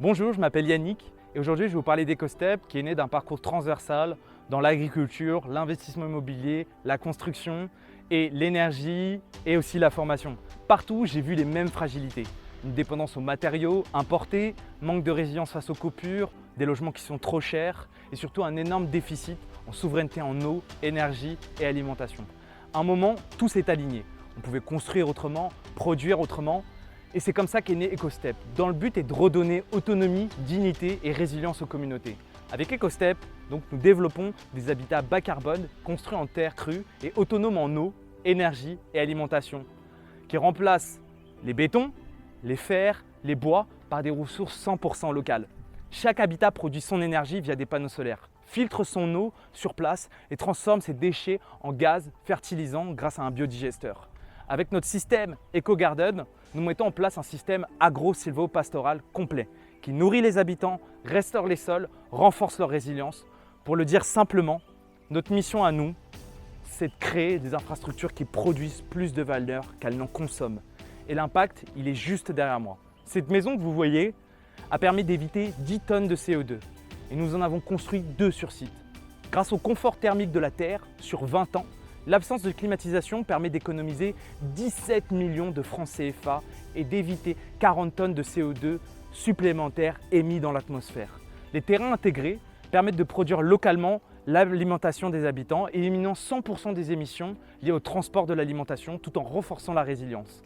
Bonjour, je m'appelle Yannick et aujourd'hui je vais vous parler d'EcoStep qui est né d'un parcours transversal dans l'agriculture, l'investissement immobilier, la construction et l'énergie et aussi la formation. Partout, j'ai vu les mêmes fragilités. Une dépendance aux matériaux importés, manque de résilience face aux coupures, des logements qui sont trop chers et surtout un énorme déficit en souveraineté en eau, énergie et alimentation. À un moment, tout s'est aligné. On pouvait construire autrement, produire autrement. Et c'est comme ça qu'est né EcoStep, dont le but est de redonner autonomie, dignité et résilience aux communautés. Avec EcoStep, donc, nous développons des habitats bas carbone, construits en terre crue et autonomes en eau, énergie et alimentation, qui remplacent les bétons, les fers, les bois par des ressources 100% locales. Chaque habitat produit son énergie via des panneaux solaires, filtre son eau sur place et transforme ses déchets en gaz fertilisant grâce à un biodigesteur. Avec notre système EcoGarden, nous mettons en place un système agro-silvo-pastoral complet qui nourrit les habitants, restaure les sols, renforce leur résilience. Pour le dire simplement, notre mission à nous, c'est de créer des infrastructures qui produisent plus de valeur qu'elles n'en consomment. Et l'impact, il est juste derrière moi. Cette maison que vous voyez a permis d'éviter 10 tonnes de CO2 et nous en avons construit 2 sur site. Grâce au confort thermique de la terre, sur 20 ans, l'absence de climatisation permet d'économiser 17 millions de francs CFA et d'éviter 40 tonnes de CO2 supplémentaires émis dans l'atmosphère. Les terrains intégrés permettent de produire localement l'alimentation des habitants, éliminant 100% des émissions liées au transport de l'alimentation tout en renforçant la résilience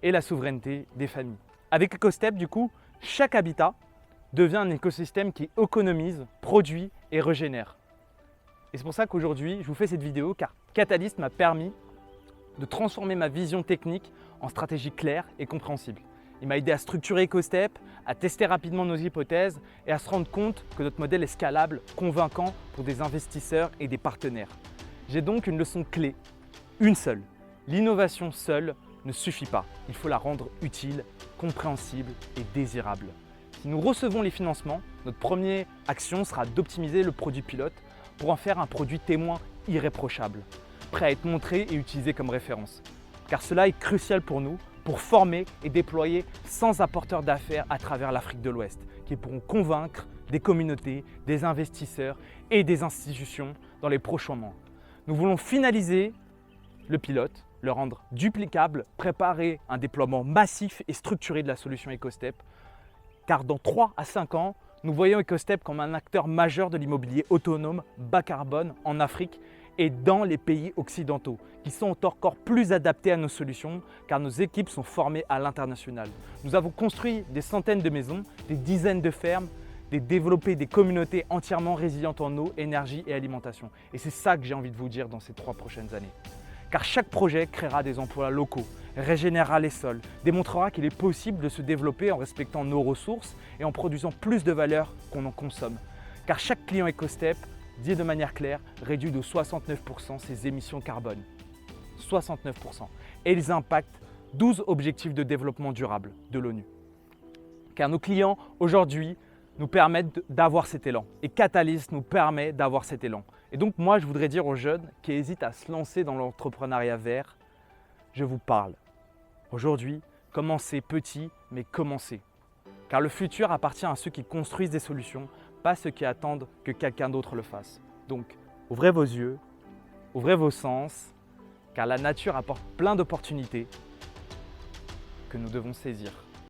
et la souveraineté des familles. Avec EcoStep, du coup, chaque habitat devient un écosystème qui économise, produit et régénère. Et c'est pour ça qu'aujourd'hui, je vous fais cette vidéo car Catalyst m'a permis de transformer ma vision technique en stratégie claire et compréhensible. Il m'a aidé à structurer EcoStep, à tester rapidement nos hypothèses et à se rendre compte que notre modèle est scalable, convaincant pour des investisseurs et des partenaires. J'ai donc une leçon clé, une seule. L'innovation seule ne suffit pas. Il faut la rendre utile, compréhensible et désirable. Si nous recevons les financements, notre première action sera d'optimiser le produit pilote pour en faire un produit témoin irréprochable, prêt à être montré et utilisé comme référence. Car cela est crucial pour nous, pour former et déployer 100 apporteurs d'affaires à travers l'Afrique de l'Ouest, qui pourront convaincre des communautés, des investisseurs et des institutions dans les prochains mois. Nous voulons finaliser le pilote, le rendre duplicable, préparer un déploiement massif et structuré de la solution EcoStep, car dans 3 à 5 ans, nous voyons EcoStep comme un acteur majeur de l'immobilier autonome bas carbone en Afrique et dans les pays occidentaux, qui sont encore plus adaptés à nos solutions car nos équipes sont formées à l'international. Nous avons construit des centaines de maisons, des dizaines de fermes, développé des communautés entièrement résilientes en eau, énergie et alimentation. Et c'est ça que j'ai envie de vous dire dans ces 3 prochaines années. Car chaque projet créera des emplois locaux, régénérera les sols, démontrera qu'il est possible de se développer en respectant nos ressources et en produisant plus de valeur qu'on en consomme. Car chaque client EcoStep, dit de manière claire, réduit de 69% ses émissions carbone. 69%. Et ils impactent 12 objectifs de développement durable de l'ONU. Car nos clients aujourd'hui nous permettent d'avoir cet élan. Et Catalyst nous permet d'avoir cet élan. Et donc moi, je voudrais dire aux jeunes qui hésitent à se lancer dans l'entrepreneuriat vert, je vous parle. Aujourd'hui, commencez petit, mais commencez. Car le futur appartient à ceux qui construisent des solutions, pas ceux qui attendent que quelqu'un d'autre le fasse. Donc, ouvrez vos yeux, ouvrez vos sens, car la nature apporte plein d'opportunités que nous devons saisir.